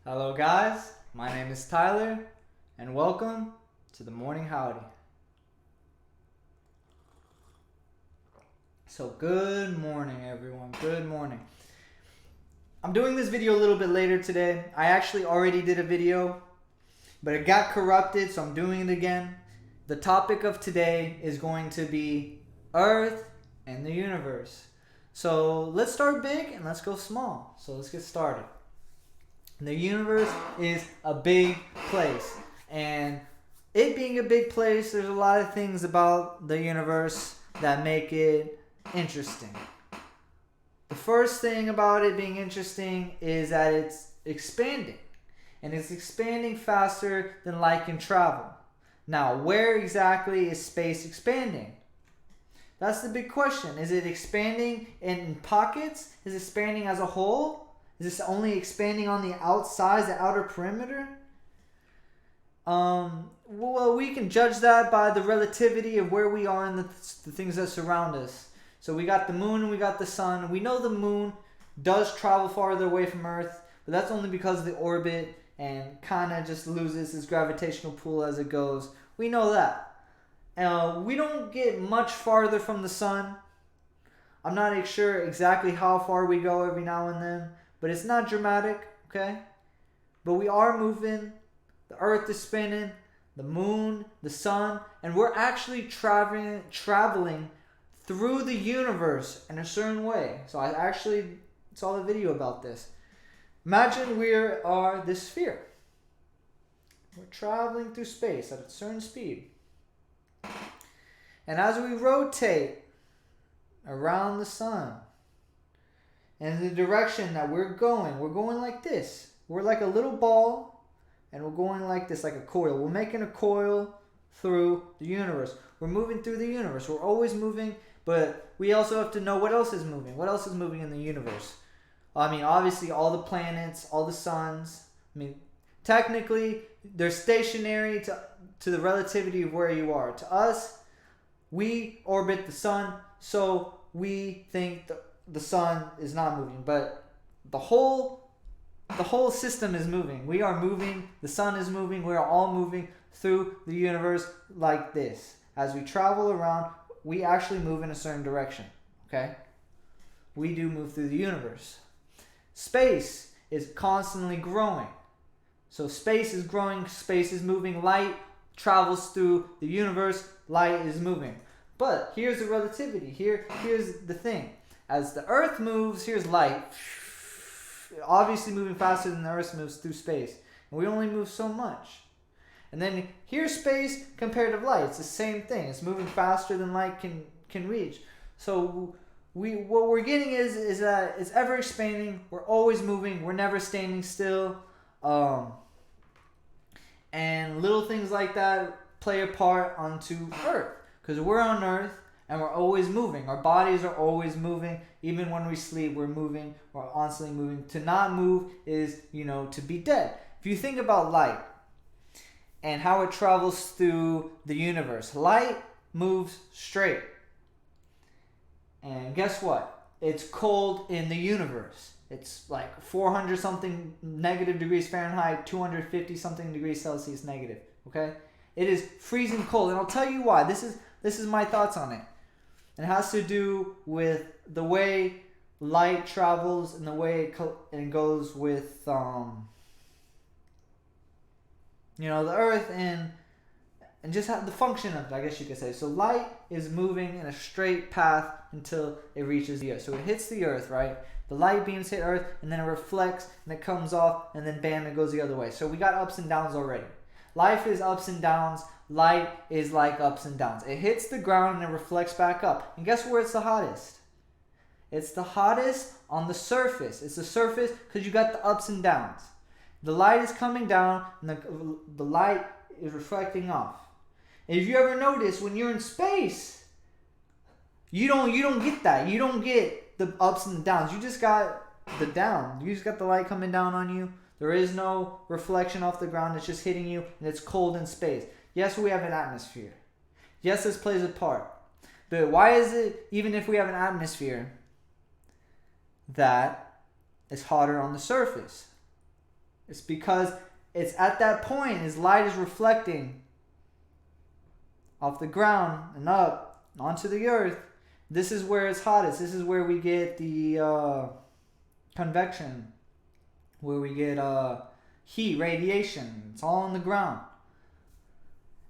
Hello guys, my name is Tyler and welcome to the Morning Howdy. So good morning everyone, good morning. I'm doing this video a little bit later today. I actually already did a video, but it got corrupted, so I'm doing it again. The topic of today is going to be Earth and the universe. So let's start big and let's go small. So let's get started. The universe is a big place, and it being a big place, there's a lot of things about the universe that make it interesting. The first thing about it being interesting is that it's expanding, and it's expanding faster than light can travel. Now, where exactly is space expanding? That's the big question. Is it expanding in pockets? Is it expanding as a whole? Is this only expanding on the outside, the outer perimeter? Well, we can judge that by the relativity of where we are in the things that surround us. So we got the moon and we got the sun. We know the moon does travel farther away from Earth, but that's only because of the orbit and kind of just loses its gravitational pull as it goes. We know that. We don't get much farther from the sun. I'm not sure exactly how far we go every now and then, but it's not dramatic, okay? But we are moving. The Earth is spinning, the moon, the sun, and we're actually traveling through the universe in a certain way. So I actually saw a video about this. Imagine we are this sphere. We're traveling through space at a certain speed. And as we rotate around the sun, and the direction that we're going like this. We're like a little ball, and we're going like this, like a coil. We're making a coil through the universe. We're moving through the universe. We're always moving, but we also have to know what else is moving. What else is moving in the universe? I mean, obviously, all the planets, all the suns. I mean, technically, they're stationary to the relativity of where you are. To us, we orbit the sun, so we think the sun is not moving, but the whole system is moving. We are moving, the sun is moving, we are all moving through the universe like this. As we travel around, we actually move in a certain direction, okay? We do move through the universe. Space is constantly growing. So space is growing, space is moving, light travels through the universe, light is moving. But here's the relativity, here's the thing. As the Earth moves, here's light, obviously moving faster than the Earth moves through space. And we only move so much. And then here's space compared to light. It's the same thing. It's moving faster than light can reach. So what we're getting is that it's ever expanding. We're always moving. We're never standing still. And little things like that play a part onto Earth. Because we're on Earth. And we're always moving. Our bodies are always moving. Even when we sleep, we're moving. We're constantly moving. To not move is, to be dead. If you think about light and how it travels through the universe, light moves straight. And guess what? It's cold in the universe. It's like 400 something negative degrees Fahrenheit, 250 something degrees Celsius negative. Okay? It is freezing cold. And I'll tell you why. This is my thoughts on it. It has to do with the way light travels and the way it goes with, the Earth and just how the function of it, I guess you could say. So light is moving in a straight path until it reaches the Earth. So it hits the Earth, right? The light beams hit Earth, and then it reflects, and it comes off, and then bam, it goes the other way. So we got ups and downs already. Life is ups and downs. Light is like ups and downs. It hits the ground and it reflects back up. And guess where it's the hottest? It's the hottest on the surface. It's the surface because you got the ups and downs. The light is coming down and the light is reflecting off. And if you ever notice, when you're in space, you don't get that. You don't get the ups and the downs. You just got the down. You just got the light coming down on you. There is no reflection off the ground. It's just hitting you, and it's cold in space. Yes, we have an atmosphere. Yes, this plays a part. But why is it, even if we have an atmosphere, that is hotter on the surface? It's because it's at that point as light is reflecting off the ground and up onto the earth. This is where it's hottest. This is where we get the convection, where we get heat, radiation. It's all on the ground.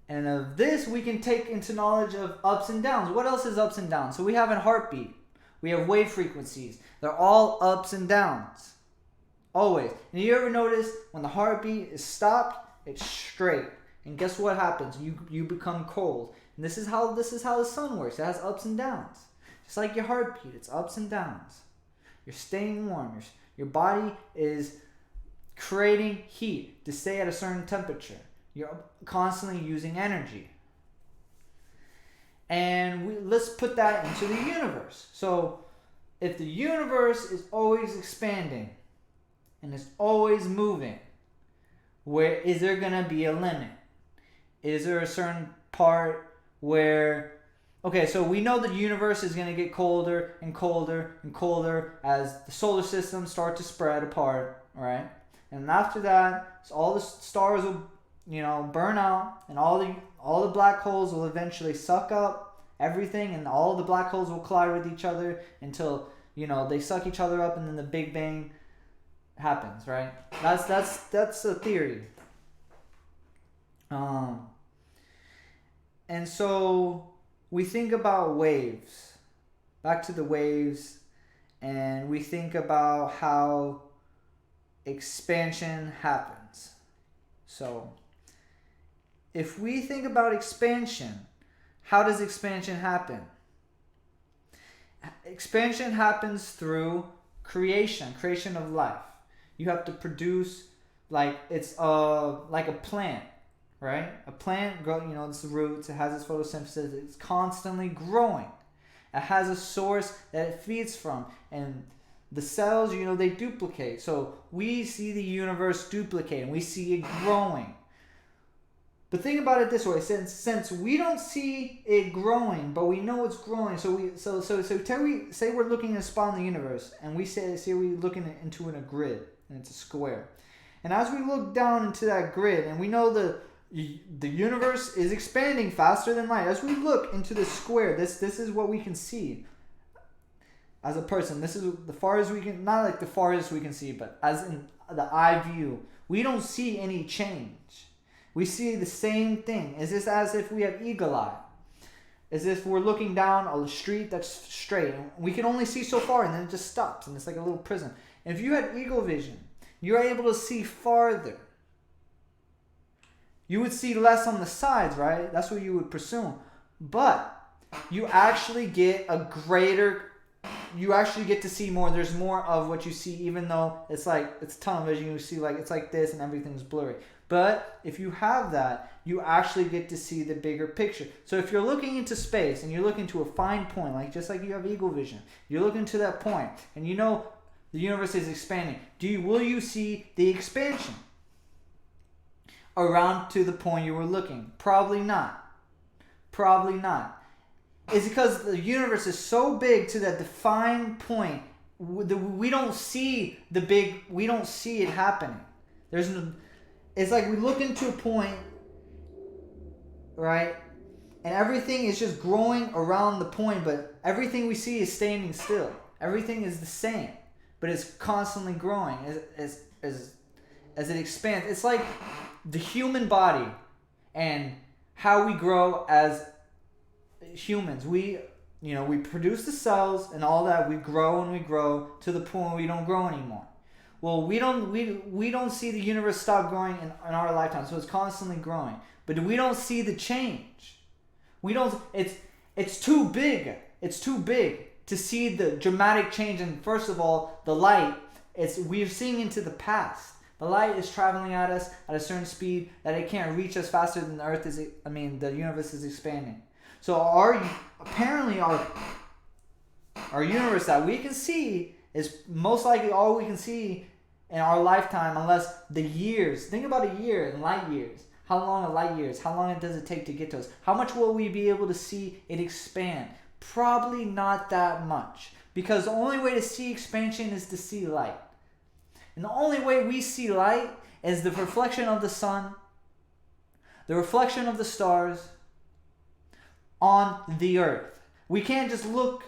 And of this, we can take into knowledge of ups and downs. What else is ups and downs? So we have a heartbeat. We have wave frequencies. They're all ups and downs. Always. And you ever notice when the heartbeat is stopped, it's straight. And guess what happens? You become cold. And this is how the sun works. It has ups and downs. Just like your heartbeat, it's ups and downs. You're staying warm. Your body is creating heat to stay at a certain temperature. You're constantly using energy. And let's put that into the universe. So if the universe is always expanding and is always moving, where is there going to be a limit? Is there a certain part where, okay, so we know the universe is going to get colder and colder and colder as the solar system starts to spread apart, right? And after that, so all the stars will, burn out, and all the black holes will eventually suck up everything, and all the black holes will collide with each other until, they suck each other up, and then the Big Bang happens, right? That's a theory. And so we think about waves, back to the waves, and we think about how expansion happens. So if we think about expansion, how does expansion happen? Expansion happens through creation of life. You have to produce, it's like a plant, right? A plant, it's roots, it has its photosynthesis, it's constantly growing. It has a source that it feeds from, and the cells, they duplicate. So we see the universe duplicating, we see it growing. But think about it this way: since we don't see it growing, but we know it's growing, so say we're looking at a spot in the universe, and we say we're looking into a grid, and it's a square. And as we look down into that grid, and we know the universe is expanding faster than light. As we look into the square, this is what we can see. As a person, this is the farthest we can, not like the farthest we can see, but as in the eye view, we don't see any change. We see the same thing. It's just as if we have eagle eye. As if we're looking down a street that's straight. And we can only see so far, and then it just stops, and it's like a little prism. And if you had eagle vision, you're able to see farther. You would see less on the sides, right? That's what you would presume. But you actually get you actually get to see more. There's more of what you see, even though it's tunnel vision. You see it's like this and everything's blurry. But if you have that, you actually get to see the bigger picture. So if you're looking into space and you're looking to a fine point, just like you have eagle vision, you're looking to that point, and the universe is expanding. Will you see the expansion around to the point you were looking? Probably not. Probably not. It's because the universe is so big to that defined point. We don't see we don't see it happening. It's like we look into a point, right? And everything is just growing around the point, but everything we see is standing still. Everything is the same, but it's constantly growing as it expands. It's like the human body and how we grow as humans. We produce the cells and all that. We grow and we grow to the point where we don't grow anymore. Well, we don't see the universe stop growing in our lifetime, so it's constantly growing. But we don't see the change. It's too big. It's too big to see the dramatic change. And first of all, the light, we're seeing into the past. The light is traveling at us at a certain speed that it can't reach us faster than the universe is expanding. So our universe that we can see is most likely all we can see in our lifetime, unless the years. Think about a year in light years. How long a light year is? How long does it take to get to us? How much will we be able to see it expand? Probably not that much, because the only way to see expansion is to see light. And the only way we see light is the reflection of the sun, the reflection of the stars on the earth. We can't just look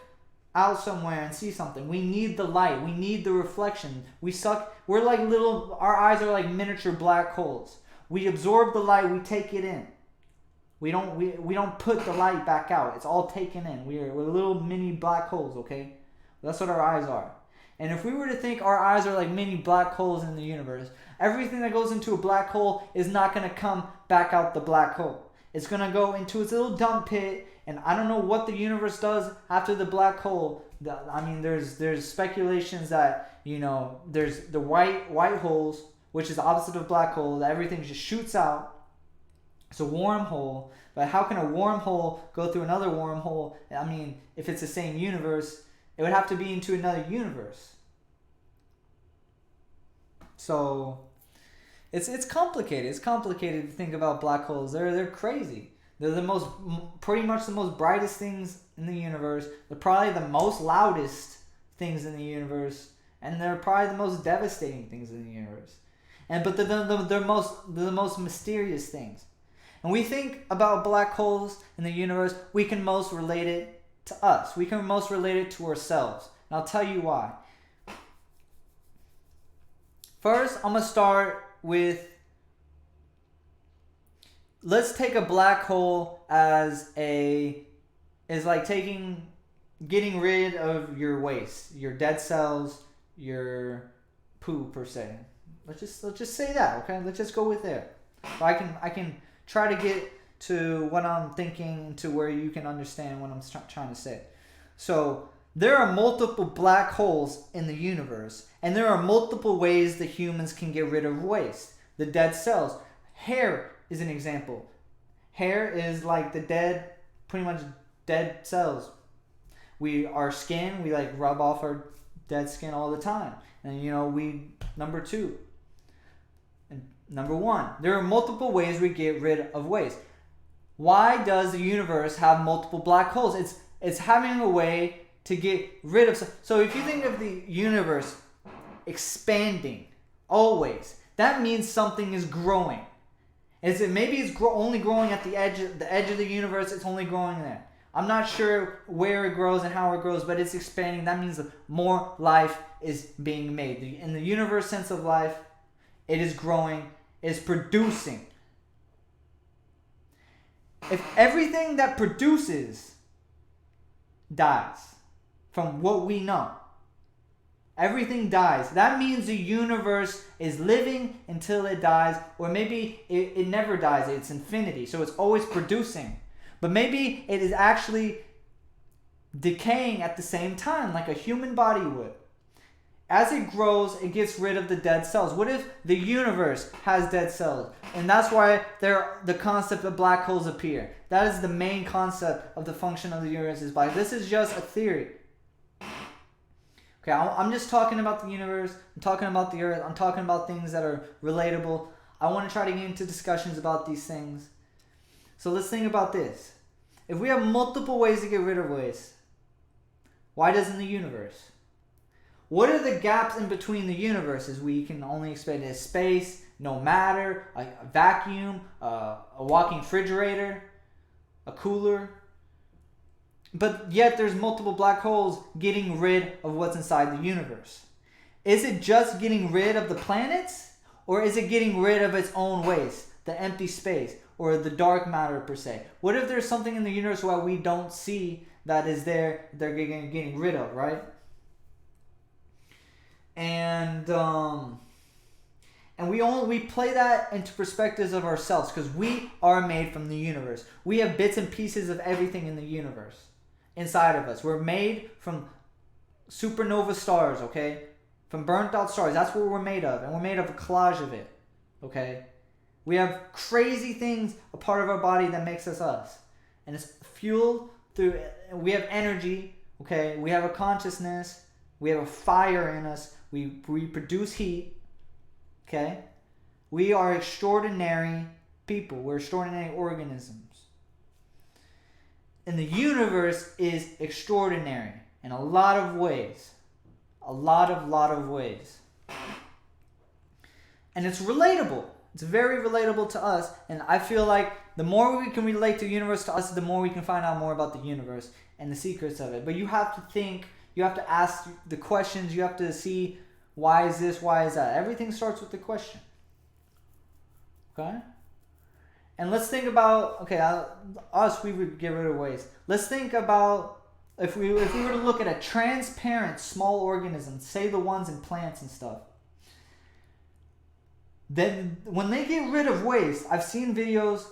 out somewhere and see something. We need the light. We need the reflection. We're like our eyes are like miniature black holes. We absorb the light, we take it in. We don't put the light back out. It's all taken in. We're little mini black holes, okay? That's what our eyes are. And if we were to think our eyes are like mini black holes in the universe, everything that goes into a black hole is not going to come back out the black hole. It's going to go into its little dump pit, and I don't know what the universe does after the black hole. There's speculations that, there's the white holes, which is the opposite of black hole, that everything just shoots out. It's a wormhole. But how can a wormhole go through another wormhole? If it's the same universe, it would have to be into another universe. So it's complicated. It's complicated to think about black holes. They're crazy. They're pretty much the most brightest things in the universe. They're probably the most loudest things in the universe, and they're probably the most devastating things in the universe. But they're the most mysterious things. And we think about black holes in the universe, we can most relate it to us. We can most relate it to ourselves. And I'll tell you why. First, I'm going to start with, let's take a black hole as like getting rid of your waste, your dead cells, your poo per se. Let's just say that, okay? Let's just go with there. So I can try to get to what I'm thinking, to where you can understand what I'm trying to say. So there are multiple black holes in the universe, and there are multiple ways that humans can get rid of waste. The dead cells. Hair is an example. Hair is like pretty much dead cells. Our skin, we like rub off our dead skin all the time. And number two. And number one, there are multiple ways we get rid of waste. Why does the universe have multiple black holes? It's having a way to get rid of. So if you think of the universe expanding always, that means something is growing. Maybe it's only growing at the edge of the universe. It's only growing there. I'm not sure where it grows and how it grows, but it's expanding. That means that more life is being made. In the universe sense of life, it is growing, is producing. If everything that produces dies, from what we know, everything dies, that means the universe is living until it dies, or maybe it never dies, it's infinity, so it's always producing. But maybe it is actually decaying at the same time, like a human body would. As it grows, it gets rid of the dead cells. What if the universe has dead cells? And that's why the concept of black holes appear. That is the main concept of the function of the universe is black. This is just a theory. Okay, I'm just talking about the universe. I'm talking about the earth. I'm talking about things that are relatable. I want to try to get into discussions about these things. So let's think about this. If we have multiple ways to get rid of waste, why doesn't the universe? What are the gaps in between the universes? We can only expect as space, no matter, a vacuum, a walking refrigerator, a cooler. But yet there's multiple black holes getting rid of what's inside the universe. Is it just getting rid of the planets? Or is it getting rid of its own waste, the empty space, or the dark matter per se? What if there's something in the universe where we don't see that is there, they're getting rid of, right? And we play that into perspectives of ourselves, because we are made from the universe. We have bits and pieces of everything in the universe inside of us. We're made from supernova stars, okay? From burnt out stars. That's what we're made of. And we're made of a collage of it, okay? We have crazy things, a part of our body that makes us us. And it's fueled through, we have energy, okay? We have a consciousness. We have a fire in us. We produce heat, okay? We are extraordinary people. We're extraordinary organisms. And the universe is extraordinary in a lot of ways. A lot of ways. And it's relatable. It's very relatable to us. And I feel like the more we can relate the universe to us, the more we can find out more about the universe and the secrets of it. But you have to think, you have to ask the questions, you have to see, why is this, why is that? Everything starts with the question. Okay? And let's think about, okay, us, we would get rid of waste. Let's think about, if we were to look at a transparent small organism, say the ones in plants and stuff, then when they get rid of waste, I've seen videos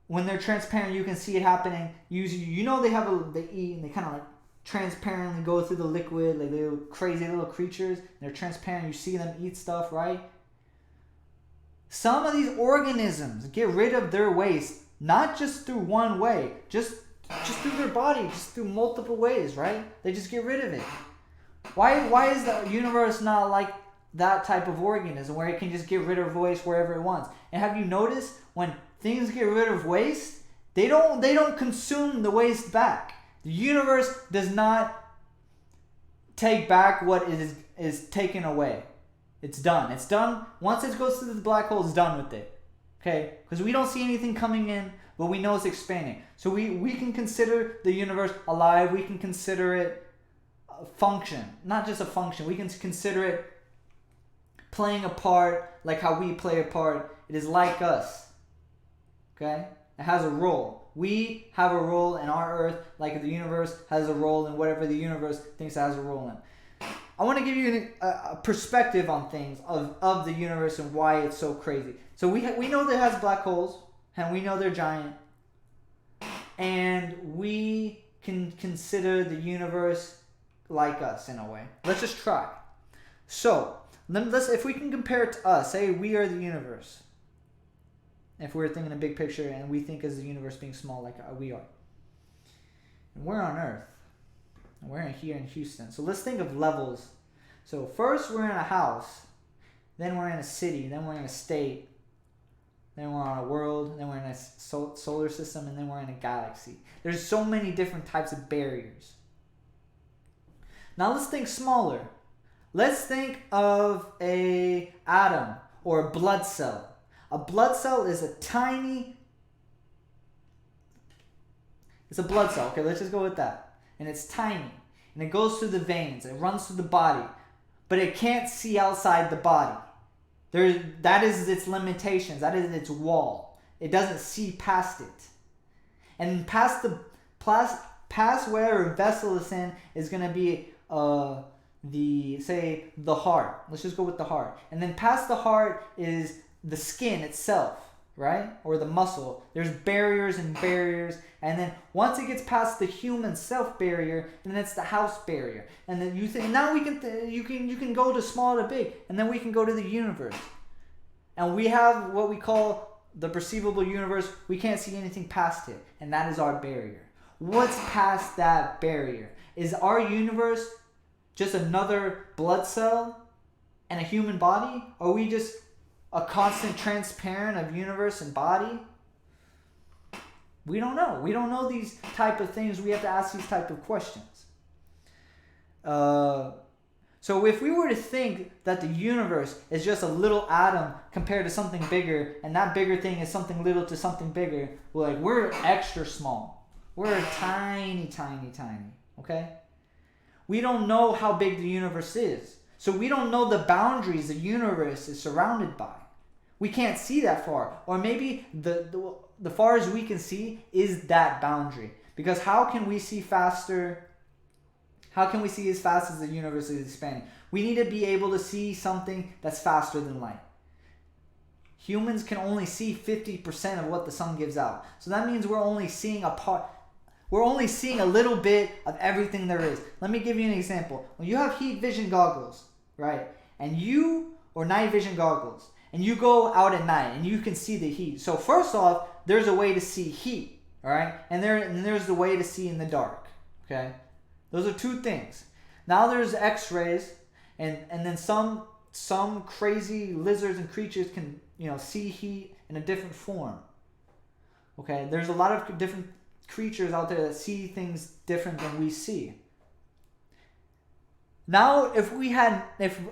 when they're transparent, you can see it happening. You know they eat and they kind of like transparently go through the liquid, like little crazy little creatures. They're transparent. You see them eat stuff, right? Some of these organisms get rid of their waste not just through one way, just through their body, just through multiple ways, right? They just get rid of it. Why is the universe not like that type of organism where it can just get rid of waste wherever it wants? And have you noticed when things get rid of waste, they don't consume the waste back. The universe does not take back what is taken away. It's done. It's done. Once it goes through the black hole, it's done with it. Okay? Because we don't see anything coming in, but we know it's expanding. So we can consider the universe alive. We can consider it a function. Not just a function. We can consider it playing a part like how we play a part. It is like us. Okay? It has a role. We have a role in our earth like the universe has a role in whatever the universe thinks it has a role in. I want to give you a perspective on things of the universe and why it's so crazy. So we know that it has black holes, and we know they're giant. And we can consider the universe like us in a way. Let's just try. So, if we can compare it to us, say we are the universe. If we're thinking a big picture and we think as the universe being small like we are. And we're on Earth. And we're here in Houston. So let's think of levels. So first we're in a house. Then we're in a city. Then we're in a state. Then we're on a world. Then we're in a solar system. And then we're in a galaxy. There's so many different types of barriers. Now let's think smaller. Let's think of an atom or a blood cell. A blood cell is it's a blood cell. Okay, let's just go with that. And it's tiny. And it goes through the veins. It runs through the body. But it can't see outside the body. That is its limitations. That is its wall. It doesn't see past it. And past whatever vessel it's in is going to be the heart. Let's just go with the heart. And then past the heart is the skin itself, right? Or the muscle. There's barriers and barriers. And then once it gets past the human self barrier, then it's the house barrier. And then you think now you can go to small to big, and then we can go to the universe. And we have what we call the perceivable universe. We can't see anything past it, and that is our barrier. What's past that barrier? Is our universe just another blood cell and a human body? Are we just a constant transparent of universe and body? We don't know. We don't know these type of things. We have to ask these type of questions. So if we were to think that the universe is just a little atom compared to something bigger, and that bigger thing is something little to something bigger, we're extra small. We're tiny, tiny, tiny. Okay? We don't know how big the universe is. So we don't know the boundaries the universe is surrounded by. We can't see that far. Or maybe the farthest we can see is that boundary. Because how can we see faster? How can we see as fast as the universe is expanding? We need to be able to see something that's faster than light. Humans can only see 50% of what the sun gives out. So that means we're only seeing a little bit of everything there is. Let me give you an example. When you have heat vision goggles, right? Or night vision goggles, and you go out at night and you can see the heat. So first off, there's a way to see heat, all right? And there's the way to see in the dark, okay? Those are two things. Now there's X-rays, and then some crazy lizards and creatures can see heat in a different form. Okay, there's a lot of different creatures out there that see things different than we see. Now, if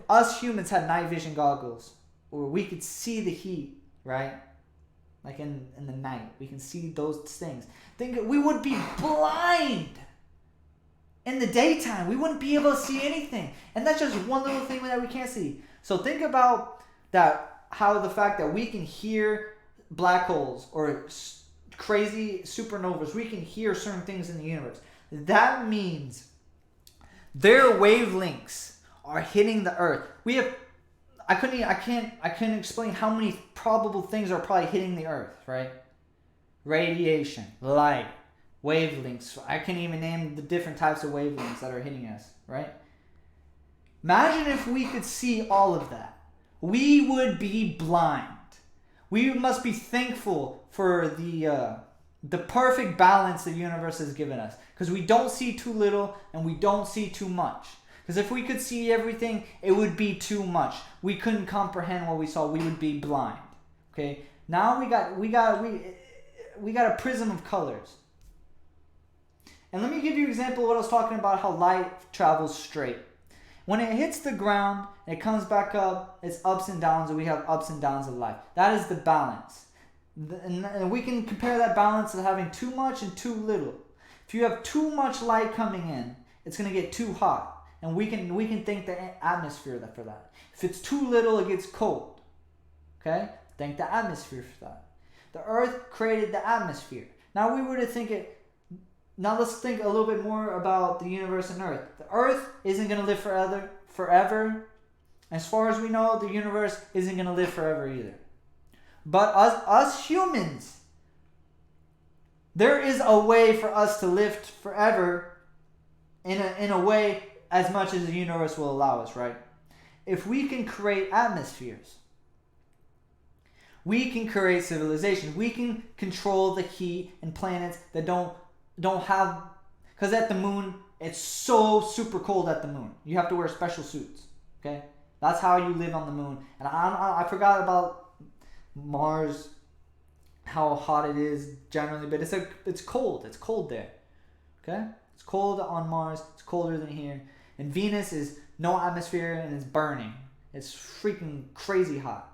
us humans had night vision goggles, or we could see the heat, right? Like in the night, we can see those things. Think we would be blind in the daytime. We wouldn't be able to see anything, and that's just one little thing that we can't see. So think about that, how the fact that we can hear black holes or crazy supernovas, we can hear certain things in the universe. That means their wavelengths are hitting the Earth. We have, I couldn't explain how many probable things are probably hitting the Earth, right? Radiation, light, wavelengths. I can't even name the different types of wavelengths that are hitting us, right? Imagine if we could see all of that. We would be blind. We must be thankful for the perfect balance the universe has given us, because we don't see too little and we don't see too much. Because if we could see everything, it would be too much. We couldn't comprehend what we saw. We would be blind. Okay. Now we got a prism of colors. And let me give you an example of what I was talking about, how light travels straight. When it hits the ground and it comes back up, it's ups and downs, and we have ups and downs of life. That is the balance. And we can compare that balance to having too much and too little. If you have too much light coming in, it's going to get too hot. And we can thank the atmosphere for that. If it's too little, it gets cold. Okay? Thank the atmosphere for that. The Earth created the atmosphere. Now we were to think it. Now let's think a little bit more about the universe and Earth. The Earth isn't going to live forever. As far as we know, the universe isn't going to live forever either. But us humans, there is a way for us to live forever in a way as much as the universe will allow us, right? If we can create atmospheres, we can create civilizations. We can control the heat and planets that don't have, because at the moon, it's so super cold at the moon. You have to wear special suits, okay? That's how you live on the moon. And I forgot about Mars, how hot it is generally, but it's cold. It's cold there, okay? It's cold on Mars. It's colder than here. And Venus is no atmosphere and it's burning. It's freaking crazy hot.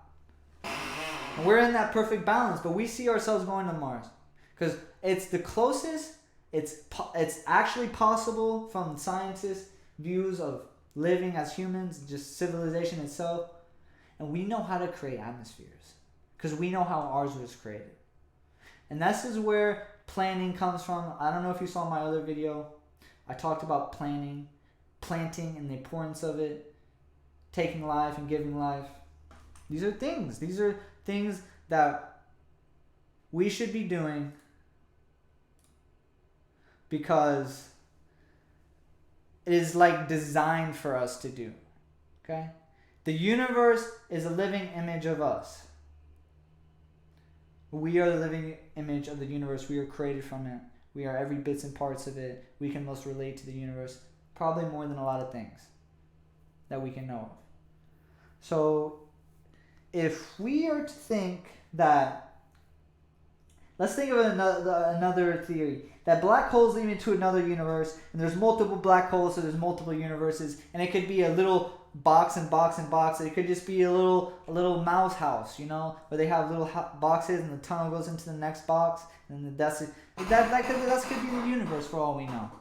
And we're in that perfect balance, but we see ourselves going to Mars because it's the closest. It's actually possible from scientists' views of living as humans, just civilization itself. And we know how to create atmospheres because we know how ours was created. And this is where planning comes from. I don't know if you saw my other video. I talked about planting and the importance of it, taking life and giving life. These are things that we should be doing because it is like designed for us to do. Okay? The universe is a living image of us. We are the living image of the universe. We are created from it. We are every bits and parts of it. We can most relate to the universe, probably more than a lot of things that we can know of. So if we are to think that, let's think of another theory, that black holes lead into another universe, and there's multiple black holes, so there's multiple universes, and it could be a little box and box and box. It could just be a little mouse house, where they have little boxes, and the tunnel goes into the next box, and that could be the universe for all we know.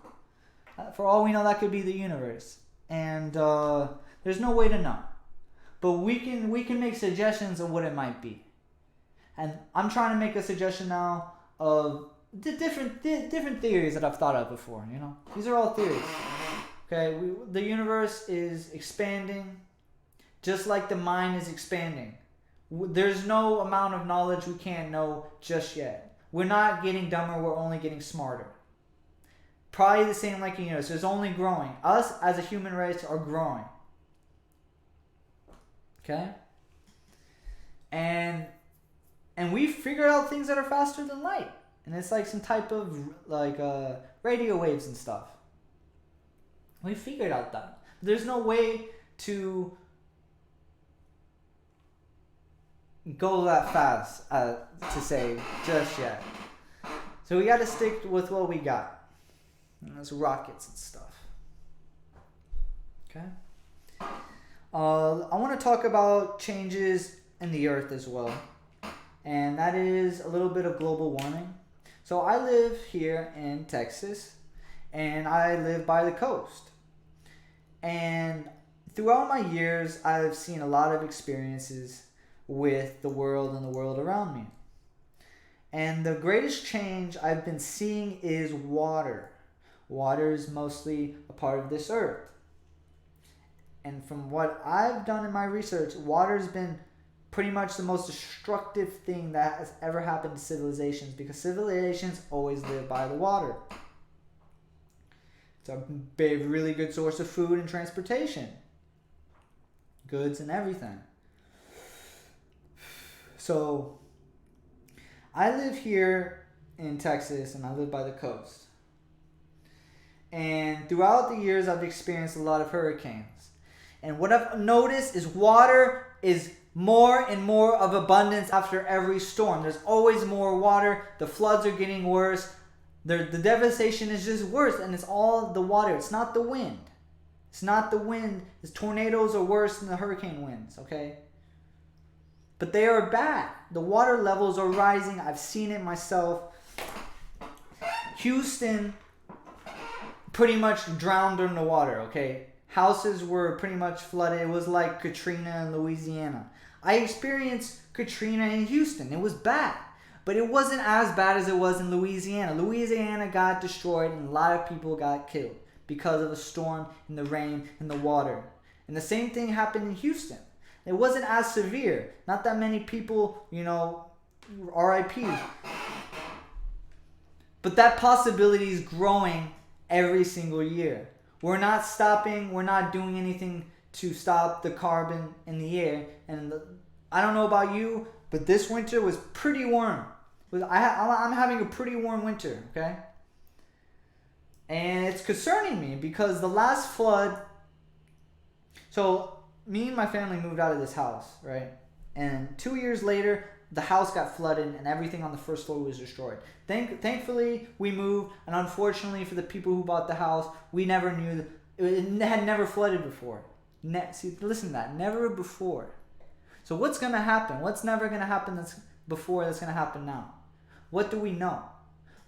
For all we know, that could be the universe, and there's no way to know. But we can make suggestions of what it might be, and I'm trying to make a suggestion now of the different theories that I've thought of before. These are all theories. Okay, the universe is expanding, just like the mind is expanding. There's no amount of knowledge we can't know just yet. We're not getting dumber, we're only getting smarter. Probably the same like the universe. It's only growing. Us as a human race are growing. Okay? And we figured out things that are faster than light. And it's like some type of radio waves and stuff. We figured out that. There's no way to go that fast to say just yet. So we got to stick with what we got. And that's rockets and stuff. Okay? I want to talk about changes in the earth as well, and that is a little bit of global warming. So I live here in Texas, and I live by the coast. And throughout my years, I've seen a lot of experiences with the world and the world around me. And the greatest change I've been seeing is water. Water is mostly a part of this earth. And from what I've done in my research, water's been pretty much the most destructive thing that has ever happened to civilizations, because civilizations always live by the water. It's a really good source of food and transportation, goods and everything. So I live here in Texas, and I live by the coast. And throughout the years, I've experienced a lot of hurricanes. And what I've noticed is water is more and more of abundance after every storm. There's always more water. The floods are getting worse. The devastation is just worse, and it's all the water. It's not the wind. It's not the wind. The tornadoes are worse than the hurricane winds, okay? But they are bad. The water levels are rising. I've seen it myself. Houston pretty much drowned in the water, okay? Houses were pretty much flooded. It was like Katrina in Louisiana. I experienced Katrina in Houston. It was bad. But it wasn't as bad as it was in Louisiana. Louisiana got destroyed, and a lot of people got killed because of the storm and the rain and the water. And the same thing happened in Houston. It wasn't as severe. Not that many people, RIP. But that possibility is growing every single year. We're not stopping. We're not doing anything to stop the carbon in the air. And I don't know about you, but this winter was pretty warm. I'm having a pretty warm winter, okay? And it's concerning me because the last flood... So, me and my family moved out of this house, right? And 2 years later, the house got flooded and everything on the first floor was destroyed. Thankfully, we moved, and unfortunately for the people who bought the house, we never knew... It had never flooded before. See, listen to that. Never before. So what's going to happen? What's never going to happen that's going to happen now? What do we know?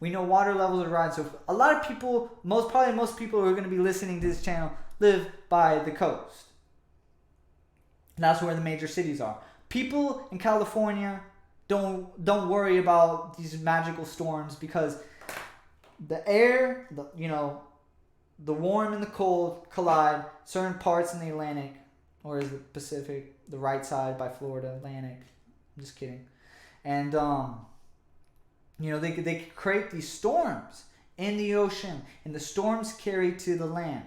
We know water levels are rising. So a lot of people, most people who are going to be listening to this channel live by the coast. That's where the major cities are. People in California don't worry about these magical storms because the air, the warm and the cold collide. Certain parts in the Atlantic, or is it Pacific, the right side by Florida, Atlantic. I'm just kidding. And they create these storms in the ocean, and the storms carry to the land.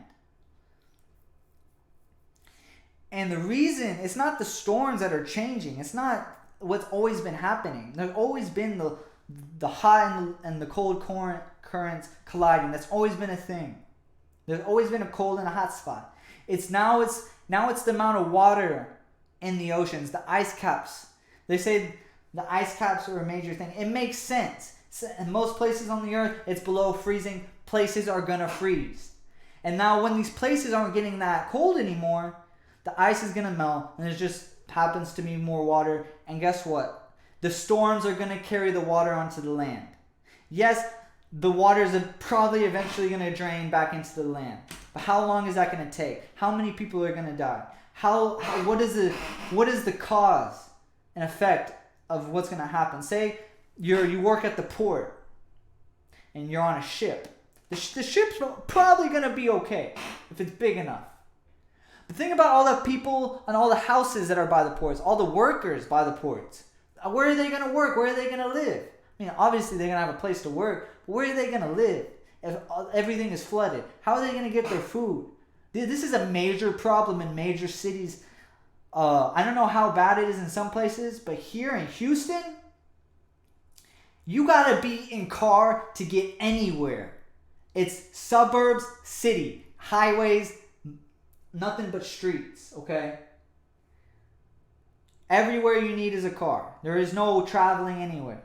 And the reason, it's not the storms that are changing. It's not what's always been happening. There's always been the hot and the cold currents colliding. That's always been a thing. There's always been a cold and a hot spot. Now it's the amount of water in the oceans, the ice caps. They say the ice caps are a major thing. It makes sense. In most places on the earth, it's below freezing. Places are going to freeze. And now when these places aren't getting that cold anymore, the ice is going to melt, and it just happens to be more water. And guess what? The storms are going to carry the water onto the land. Yes, the water is probably eventually going to drain back into the land. But how long is that going to take? How many people are going to die? What is the cause and effect of what's going to happen? Say you work at the port and you're on a ship. The ship's probably going to be okay if it's big enough. But think about all the people and all the houses that are by the ports, all the workers by the ports. Where are they going to work? Where are they going to live? I mean, obviously they're going to have a place to work, but where are they going to live if everything is flooded? How are they going to get their food? This is a major problem in major cities. I don't know how bad it is in some places, but here in Houston, you got to be in car to get anywhere. It's suburbs, city, highways, nothing but streets, okay? Everywhere you need is a car. There is no traveling anywhere.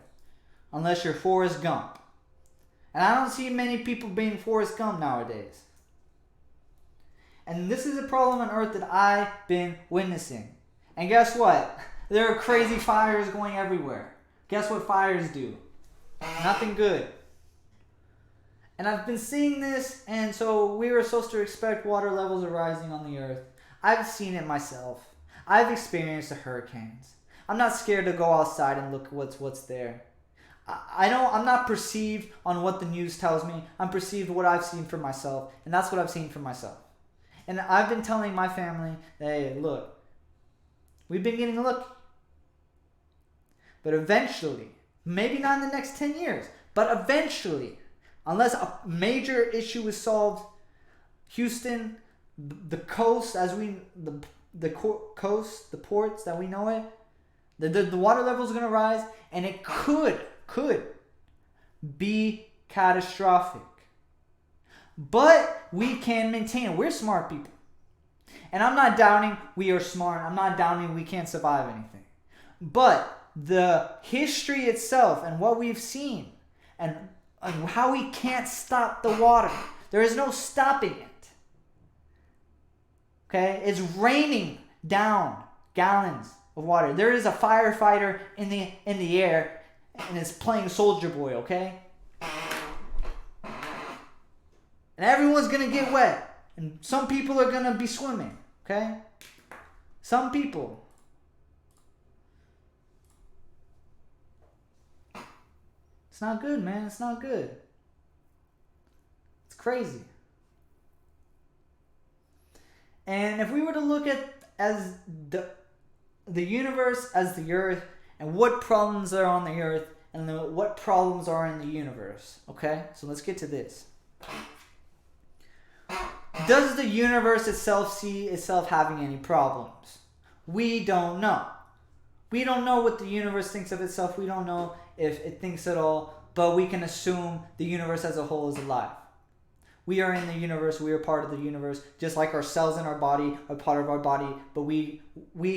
Unless you're Forrest Gump. And I don't see many people being Forrest Gump nowadays. And this is a problem on Earth that I've been witnessing. And guess what? There are crazy fires going everywhere. Guess what fires do? Nothing good. And I've been seeing this, and so we were supposed to expect water levels are rising on the earth. I've seen it myself. I've experienced the hurricanes. I'm not scared to go outside and look what's there. I know I'm not perceived on what the news tells me. I'm perceived what I've seen for myself, and that's what I've seen for myself. And I've been telling my family, hey, look, we've been getting lucky. But eventually, maybe not in the next 10 years, but eventually, unless a major issue is solved, Houston, the coast, the coast, the ports that we know it, the water level is going to rise, and it could be catastrophic. But we can maintain it. We're smart people. And I'm not doubting we are smart. I'm not doubting we can't survive anything. But the history itself and what we've seen and how we can't stop the water. There is no stopping it. Okay? It's raining down gallons of water. There is a firefighter in the air and it's playing Soldier Boy, okay? And everyone's going to get wet. And some people are going to be swimming, okay? Some people. It's not good, man. It's not good. It's crazy. And if we were to look at as the universe as the earth and what problems are on the earth and what problems are in the universe, okay? So let's get to this. Does the universe itself see itself having any problems? We don't know. We don't know what the universe thinks of itself. We don't know if it thinks at all, but we can assume the universe as a whole is alive. We are in the universe. We are part of the universe, just like our cells in our body are part of our body, but we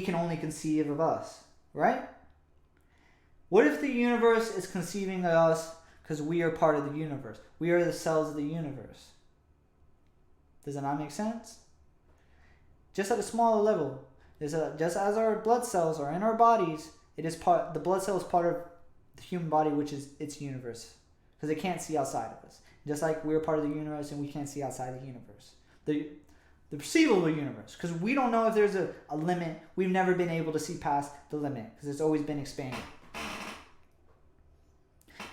can only conceive of us, right? What if the universe is conceiving of us because we are part of the universe? We are the cells of the universe. Does that not make sense? Just at a smaller level, just as our blood cells are in our bodies, the blood cell is part of the human body, which is its universe, because it can't see outside of us. Just like we're part of the universe and we can't see outside the universe. The perceivable universe, because we don't know if there's a limit. We've never been able to see past the limit because it's always been expanding.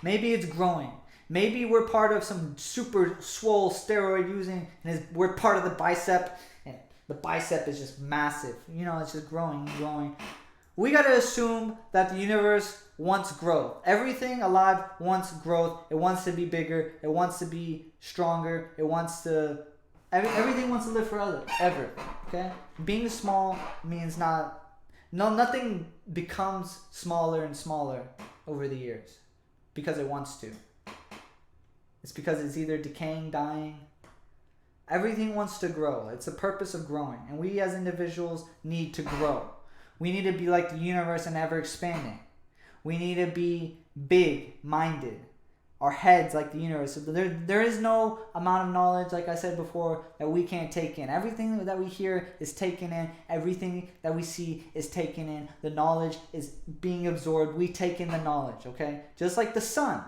Maybe it's growing. Maybe we're part of some super swole steroid using, and we're part of the bicep, and the bicep is just massive. You know, it's just growing and growing. We got to assume that the universe wants growth. Everything alive wants growth. It wants to be bigger. It wants to be stronger. Everything wants to live forever. Okay? Being small means nothing becomes smaller and smaller over the years because it wants to. It's because it's either decaying, dying. Everything wants to grow. It's the purpose of growing. And we as individuals need to grow. We need to be like the universe and ever expanding. We need to be big-minded. Our heads like the universe. So there is no amount of knowledge, like I said before, that we can't take in. Everything that we hear is taken in. Everything that we see is taken in. The knowledge is being absorbed. We take in the knowledge, okay? Just like the sun.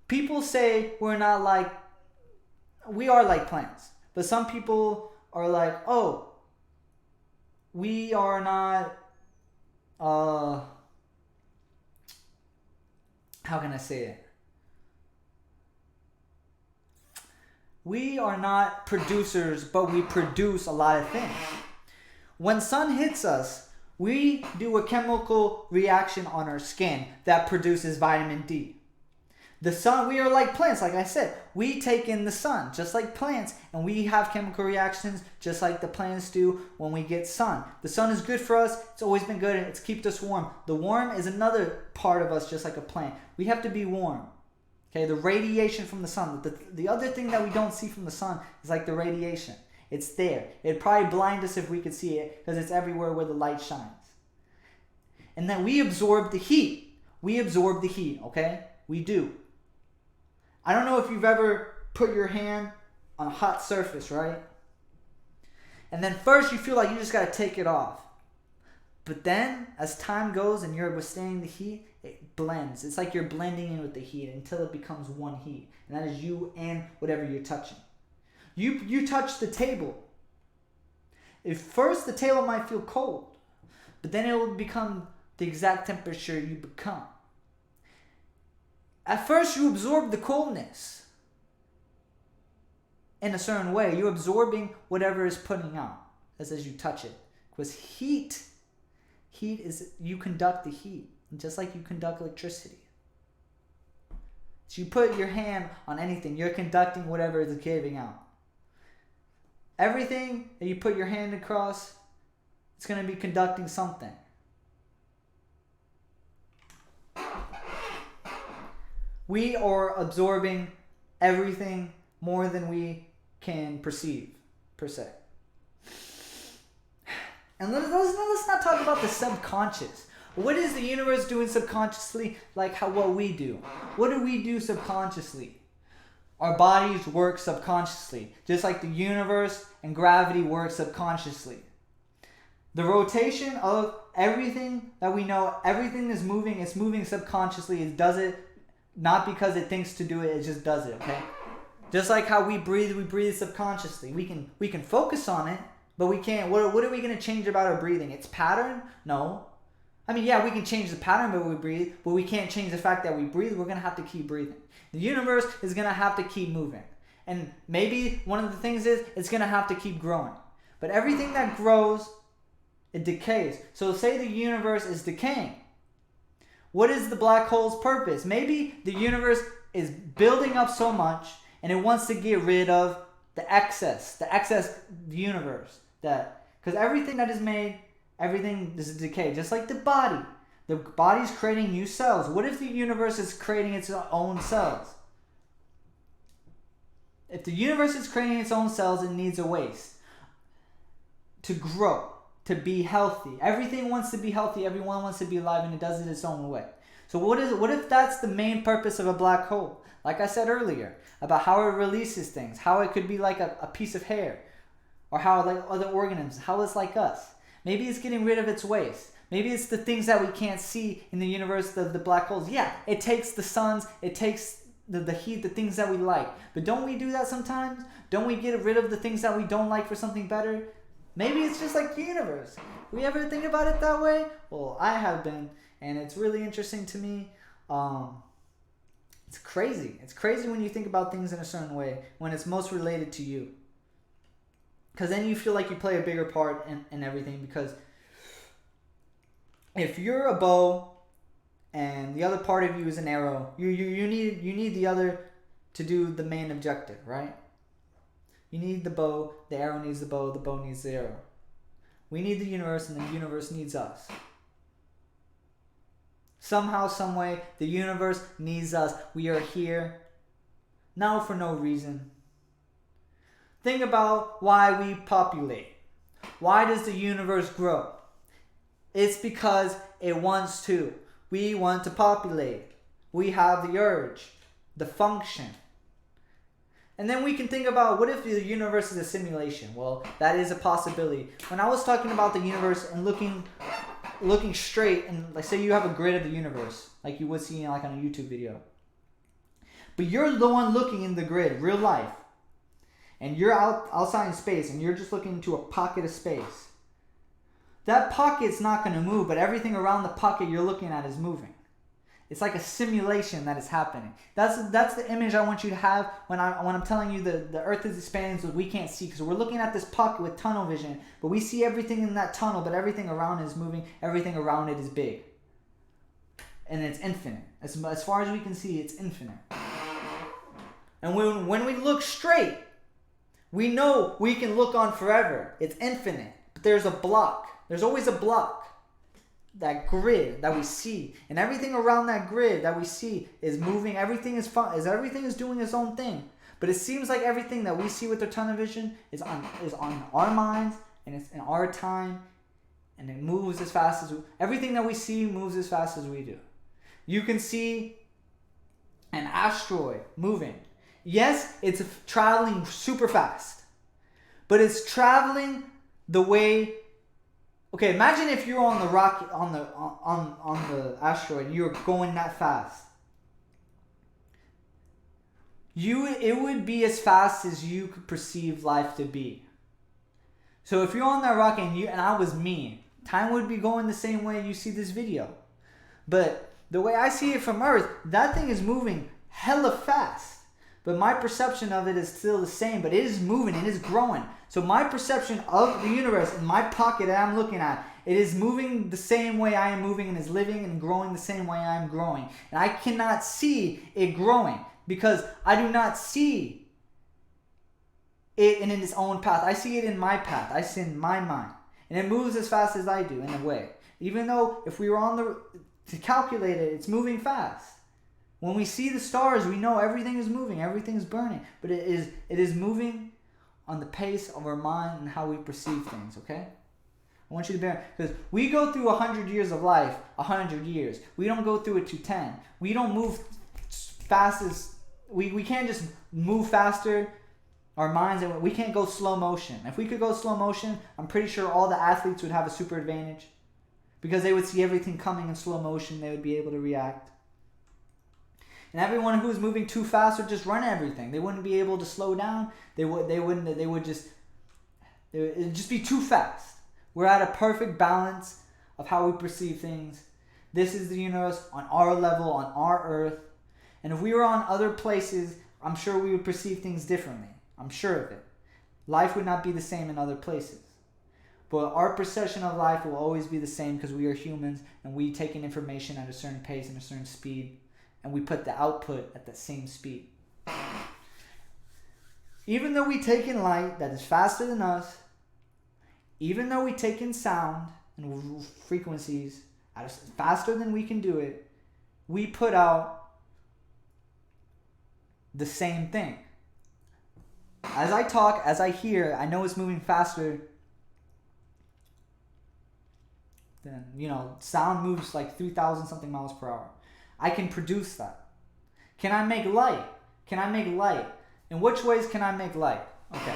People say we are like plants. But some people are like, oh, we are not, how can I say it? We are not producers, but we produce a lot of things. When sun hits us, we do a chemical reaction on our skin that produces vitamin D. The sun, we are like plants, like I said. We take in the sun, just like plants, and we have chemical reactions just like the plants do when we get sun. The sun is good for us. It's always been good, and it's kept us warm. The warm is another part of us, just like a plant. We have to be warm. Okay, the radiation from the sun. The other thing that we don't see from the sun is like the radiation. It's there. It'd probably blind us if we could see it because it's everywhere where the light shines. And then we absorb the heat. Okay? We do. I don't know if you've ever put your hand on a hot surface, right? And then first you feel like you just got to take it off. But then, as time goes and you're withstanding the heat, it blends. It's like you're blending in with the heat until it becomes one heat. And that is you and whatever you're touching. You touch the table. At first, the table might feel cold, but then it will become the exact temperature you become. At first, you absorb the coldness in a certain way. You're absorbing whatever is putting out as you touch it. Because heat is, you conduct the heat, just like you conduct electricity. So you put your hand on anything, you're conducting whatever is giving out. Everything that you put your hand across, it's going to be conducting something. We are absorbing everything more than we can perceive, per se. And let's not talk about the subconscious. What is the universe doing subconsciously like what we do? What do we do subconsciously? Our bodies work subconsciously, just like the universe and gravity work subconsciously. The rotation of everything that we know, everything is moving, it's moving subconsciously. It does it not because it thinks to do it, it just does it, okay? Just like how we breathe subconsciously. We can focus on it, but we can't. What are we going to change about our breathing? Its pattern? No. I mean, yeah, we can change the pattern but we breathe, but we can't change the fact that we breathe. We're going to have to keep breathing. The universe is going to have to keep moving. And maybe one of the things is it's going to have to keep growing. But everything that grows, it decays. So say the universe is decaying. What is the black hole's purpose? Maybe the universe is building up so much and it wants to get rid of the excess universe. Because everything that is made, everything is decay. Just like the body. The body's creating new cells. What if the universe is creating its own cells? If the universe is creating its own cells, it needs a waste to grow, to be healthy. Everything wants to be healthy. Everyone wants to be alive, and it does it its own way. So what if that's the main purpose of a black hole? Like I said earlier, about how it releases things, how it could be like a piece of hair, or how like other organisms, how it's like us. Maybe it's getting rid of its waste. Maybe it's the things that we can't see in the universe, the black holes. Yeah, it takes the suns, it takes the heat, the things that we like. But don't we do that sometimes? Don't we get rid of the things that we don't like for something better? Maybe it's just like the universe. We ever think about it that way? Well, I have been, and it's really interesting to me. It's crazy. It's crazy when you think about things in a certain way, when it's most related to you. Because then you feel like you play a bigger part in everything, because if you're a bow and the other part of you is an arrow, you need the other to do the main objective, right? You need the bow, the arrow needs the bow needs the arrow. We need the universe, and the universe needs us. Somehow, some way, the universe needs us. We are here now for no reason. Think about why we populate. Why does the universe grow? It's because it wants to. We want to populate. We have the urge, the function. And then we can think about, what if the universe is a simulation? Well, that is a possibility. When I was talking about the universe and looking straight, and like say you have a grid of the universe, like you would see like on a YouTube video. But you're the one looking in the grid, real life. And you're outside in space, and you're just looking into a pocket of space. That pocket's not going to move, but everything around the pocket you're looking at is moving. It's like a simulation that is happening. That's the image I want you to have when I'm telling you the Earth is expanding so we can't see, because we're looking at this pocket with tunnel vision, but we see everything in that tunnel, but everything around it is moving. Everything around it is big, and it's infinite. As far as we can see, it's infinite. And when we look straight, we know we can look on forever. It's infinite, but there's a block. There's always a block. That grid that we see, and everything around that grid that we see is moving. Everything is fun. Everything is doing its own thing. But it seems like everything that we see with our tunnel vision is on our minds, and it's in our time, and it moves as fast as everything that we see moves as fast as we do. You can see an asteroid moving. Yes, it's traveling super fast, but it's traveling the way Okay, imagine if you're on the rocket, on the asteroid, and you're going that fast. It would be as fast as you could perceive life to be. So if you're on that rocket and I was me, time would be going the same way you see this video. But the way I see it from Earth, that thing is moving hella fast. But my perception of it is still the same, but it is moving, it is growing. So my perception of the universe in my pocket that I'm looking at, it is moving the same way I am moving and is living and growing the same way I am growing. And I cannot see it growing because I do not see it in its own path. I see it in my path. I see it in my mind. And it moves as fast as I do in a way. Even though if we were to calculate it, it's moving fast. When we see the stars, we know everything is moving, everything is burning. But it is moving on the pace of our mind and how we perceive things, okay? I want you to bear, because we go through 100 years of life, 100 years. We don't go through it to 10. We don't move fast as, we can't just move faster our minds, and we can't go slow motion. If we could go slow motion, I'm pretty sure all the athletes would have a super advantage because they would see everything coming in slow motion. They would be able to react. And everyone who is moving too fast would just run everything. They wouldn't be able to slow down. It would just be too fast. We're at a perfect balance of how we perceive things. This is the universe on our level, on our earth. And if we were on other places, I'm sure we would perceive things differently. I'm sure of it. Life would not be the same in other places. But our perception of life will always be the same because we are humans and we take in information at a certain pace and a certain speed. And we put the output at the same speed. Even though we take in light that is faster than us, even though we take in sound and frequencies faster than we can do it, we put out the same thing. As I talk, as I hear, I know it's moving faster than, sound moves like 3,000 something miles per hour. I can produce that. Can I make light? Can I make light? In which ways can I make light? Okay.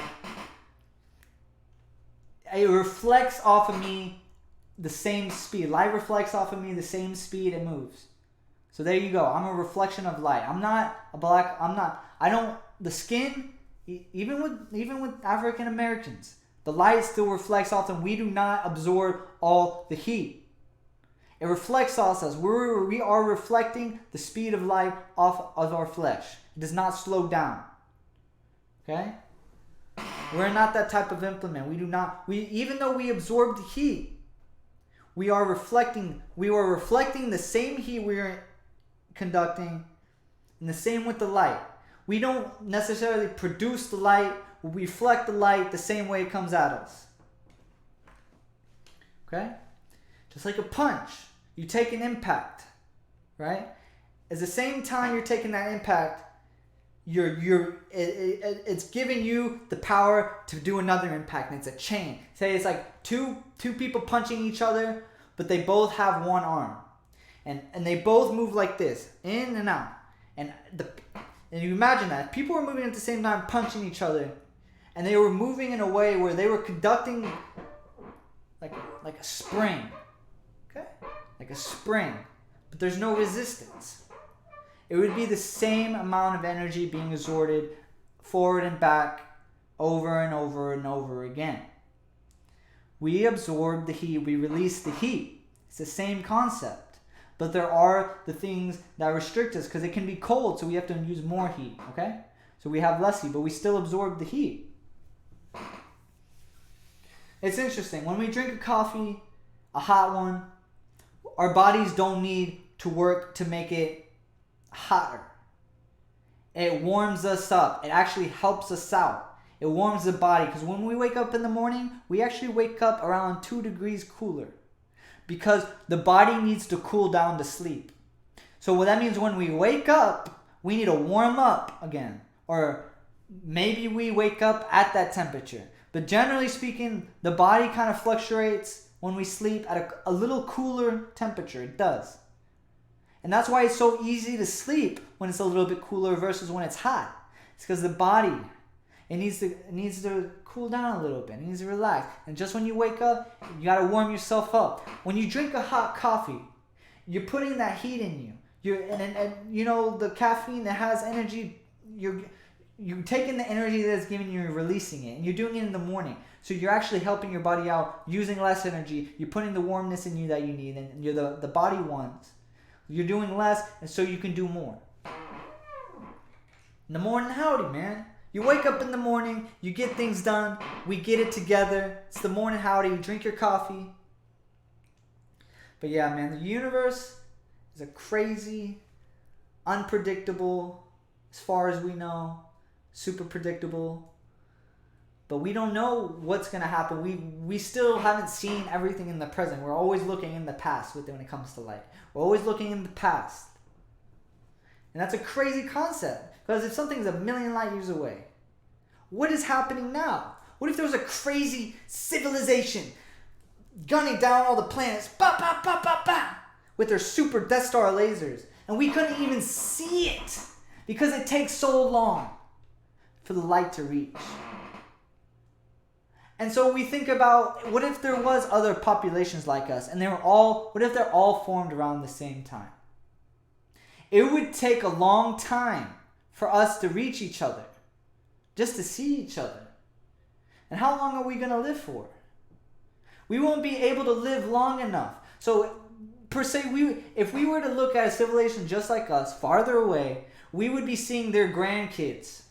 It reflects off of me the same speed. Light reflects off of me the same speed it moves. So there you go. I'm a reflection of light. The skin, even with African Americans, the light still reflects off them. We do not absorb all the heat. It reflects off us. We are reflecting the speed of light off of our flesh. It does not slow down. Okay? We're not that type of implement. Even though we absorb the heat, we are reflecting the same heat we are conducting, and the same with the light. We don't necessarily produce the light, we reflect the light the same way it comes at us. Okay? Just like a punch. You take an impact, right? At the same time you're taking that impact, it's giving you the power to do another impact, and it's a chain. Say it's like two people punching each other, but they both have one arm, and they both move like this, in and out, and you imagine that people were moving at the same time, punching each other, and they were moving in a way where they were conducting like a spring, okay, like a spring, but there's no resistance. It would be the same amount of energy being exerted forward and back over and over and over again. We absorb the heat, we release the heat. It's the same concept. But there are the things that restrict us because it can be cold, so we have to use more heat, okay? So we have less heat, but we still absorb the heat. It's interesting. When we drink a coffee, a hot one, our bodies don't need to work to make it hotter. It warms us up. It actually helps us out. It warms the body because when we wake up in the morning, we actually wake up around 2 degrees cooler because the body needs to cool down to sleep. So what that means, when we wake up, we need to warm up again, or maybe we wake up at that temperature. But generally speaking, the body kind of fluctuates when we sleep at a little cooler temperature. It does. And that's why it's so easy to sleep when it's a little bit cooler versus when it's hot. It's because the body It needs to cool down a little bit. It needs to relax. And just when you wake up, you gotta warm yourself up. When you drink a hot coffee, you're putting that heat in you. And you know the caffeine that has energy. You're taking the energy that's giving you and releasing it, and you're doing it in the morning. So you're actually helping your body out, using less energy. You're putting the warmness in you that you need, and you're the body wants. You're doing less, and so you can do more. In the morning, howdy, man. You wake up in the morning, you get things done, we get it together. It's the morning howdy, you drink your coffee. But yeah, man, the universe is a crazy, unpredictable, as far as we know, super predictable. But we don't know what's going to happen. We still haven't seen everything in the present. We're always looking in the past when it comes to light. We're always looking in the past. And that's a crazy concept. Because if something's a million light years away, what is happening now? What if there was a crazy civilization gunning down all the planets, ba, ba, ba, ba, ba, with their super Death Star lasers, and we couldn't even see it because it takes so long for the light to reach? And so we think about, what if there was other populations like us, and what if they're all formed around the same time? It would take a long time for us to reach each other, just to see each other. And how long are we going to live for? We won't be able to live long enough. So, per se, if we were to look at a civilization just like us, farther away, we would be seeing their grandkids.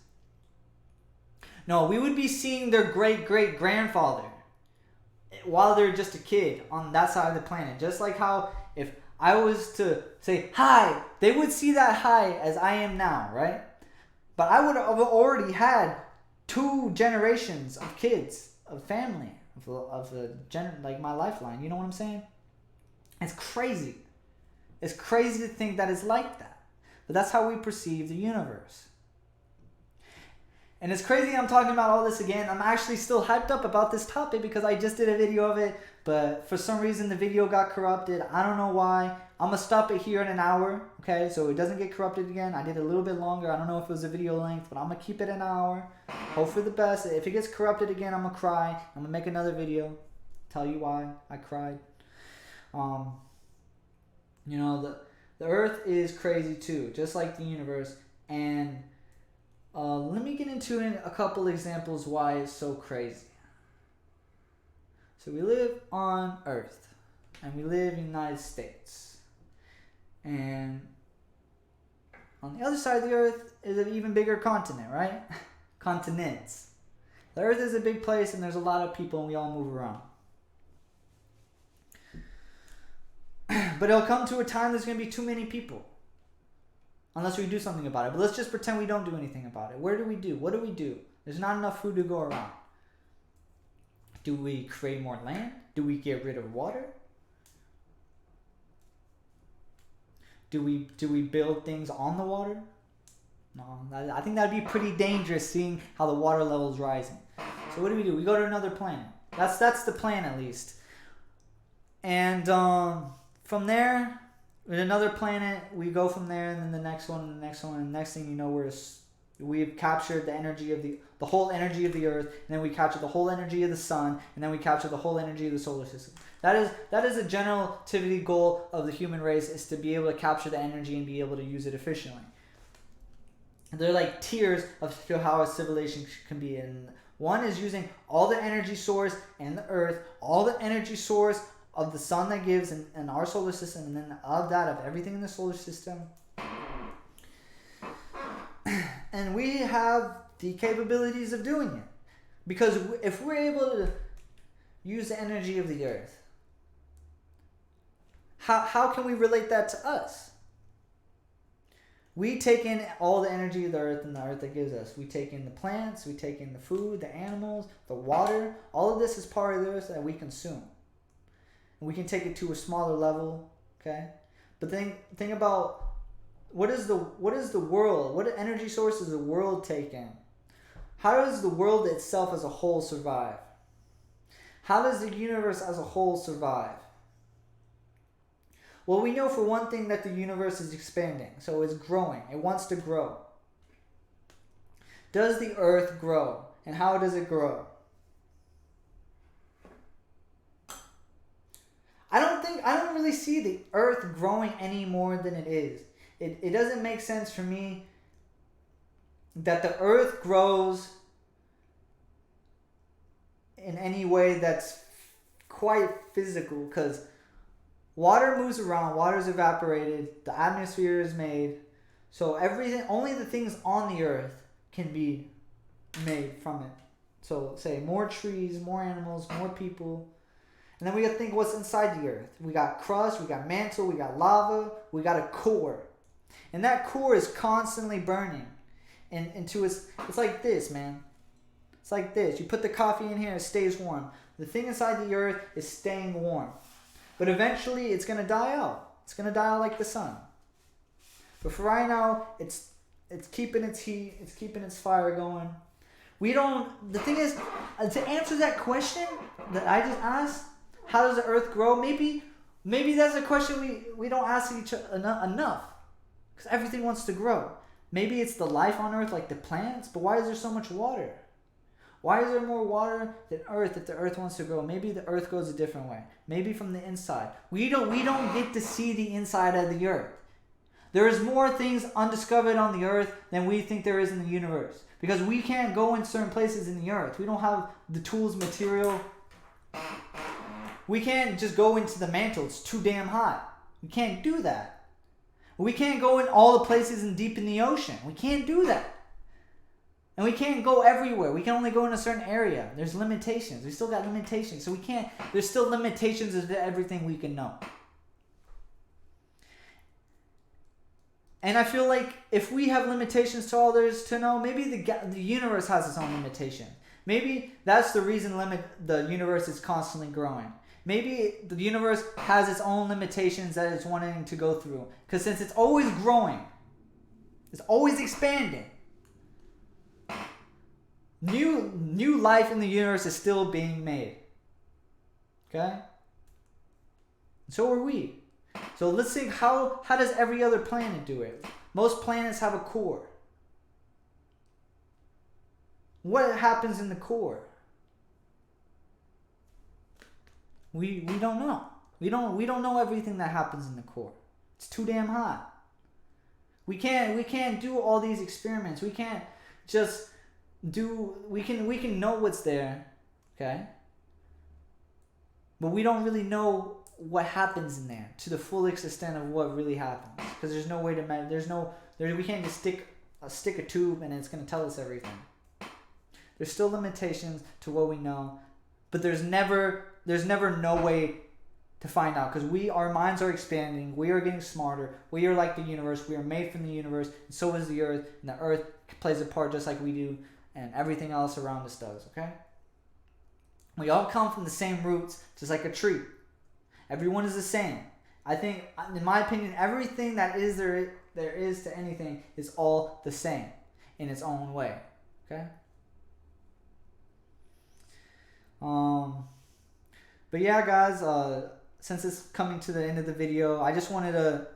No, we would be seeing their great-great-grandfather while they're just a kid on that side of the planet. Just like how if I was to say hi, they would see that hi as I am now, right? But I would have already had 2 generations of kids, of family, like my lifeline. You know what I'm saying? It's crazy. It's crazy to think that it's like that. But that's how we perceive the universe. And it's crazy I'm talking about all this again. I'm actually still hyped up about this topic because I just did a video of it, but for some reason the video got corrupted. I don't know why. I'm going to stop it here in an hour, okay, so it doesn't get corrupted again. I did a little bit longer. I don't know if it was a video length, but I'm going to keep it an hour. Hope for the best. If it gets corrupted again, I'm going to cry. I'm going to make another video. Tell you why I cried. You know, the earth is crazy too, just like the universe. And let me get into a couple examples why it's so crazy. So we live on Earth, and we live in the United States. And on the other side of the Earth is an even bigger continent, right? Continents. The Earth is a big place, and there's a lot of people, and we all move around. But it'll come to a time there's going to be too many people. Unless we do something about it. But let's just pretend we don't do anything about it. What do we do? There's not enough food to go around. Do we create more land? Do we get rid of water? Do we build things on the water? No, I think that'd be pretty dangerous, seeing how the water level is rising. So what do? We go to another planet. That's the plan, at least. And from there, with another planet, we go from there, and then the next one, and the next one, and the next thing you know, we've captured the energy of the whole energy of the Earth, and then we capture the whole energy of the sun, and then we capture the whole energy of the solar system. That is a general activity goal of the human race, is to be able to capture the energy and be able to use it efficiently. They're like tiers of how a civilization can be. And one is using all the energy source in the Earth, all the energy source of the sun that gives in our solar system, and then of everything in the solar system. And we have the capabilities of doing it. Because if we're able to use the energy of the Earth, how can we relate that to us? We take in all the energy of the Earth and the Earth that gives us. We take in the plants, we take in the food, the animals, the water. All of this is part of the Earth that we consume. And we can take it to a smaller level, okay? But think about what is the world? What energy source does the world take in? How does the world itself as a whole survive? How does the universe as a whole survive? Well, we know for one thing that the universe is expanding, so it's growing. It wants to grow. Does the earth grow? And how does it grow? I don't really see the earth growing any more than it is. It doesn't make sense for me that the earth grows in any way that's quite physical, because water moves around, water's evaporated, the atmosphere is made, so everything, only the things on the earth can be made from it. So say more trees, more animals, more people. And then we gotta think what's inside the earth. We got crust, we got mantle, we got lava, we got a core. And that core is constantly burning. And into it's like this, man. It's like this. You put the coffee in here, it stays warm. The thing inside the earth is staying warm. But eventually it's gonna die out. It's gonna die out like the sun. But for right now, it's keeping its heat, it's keeping its fire going. The thing is, to answer that question that I just asked, how does the earth grow? Maybe that's a question we don't ask each other enough. Because everything wants to grow. Maybe it's the life on earth, like the plants, but why is there so much water? Why is there more water than earth if the earth wants to grow? Maybe the earth goes a different way. Maybe from the inside. We don't get to see the inside of the earth. There is more things undiscovered on the earth than we think there is in the universe. Because we can't go in certain places in the earth. We don't have the tools, material. We can't just go into the mantle. It's too damn hot. We can't do that. We can't go in all the places and deep in the ocean. We can't do that. And we can't go everywhere. We can only go in a certain area. There's limitations. We still got limitations. So we can't, there's still limitations to everything we can know. And I feel like if we have limitations to all there is to know, maybe the universe has its own limitation. Maybe that's the reason the universe is constantly growing. Maybe the universe has its own limitations that it's wanting to go through. Because since it's always growing, it's always expanding, new life in the universe is still being made. Okay? So are we. So let's think, how does every other planet do it? Most planets have a core. What happens in the core? We don't know. We don't know everything that happens in the core. It's too damn hot. We can't do all these experiments. We can't just do, we can know what's there, okay? But we don't really know what happens in there to the full extent of what really happens, because there's no way to measure. We can't just stick a tube and it's going to tell us everything. There's still limitations to what we know, but there's never no way to find out, because our minds are expanding, we are getting smarter, we are like the universe, we are made from the universe, and so is the earth, and the earth plays a part just like we do, and everything else around us does, okay? We all come from the same roots, just like a tree. Everyone is the same. I think, in my opinion, everything that there is to anything is all the same in its own way, okay? But yeah, guys, since it's coming to the end of the video, I just wanted to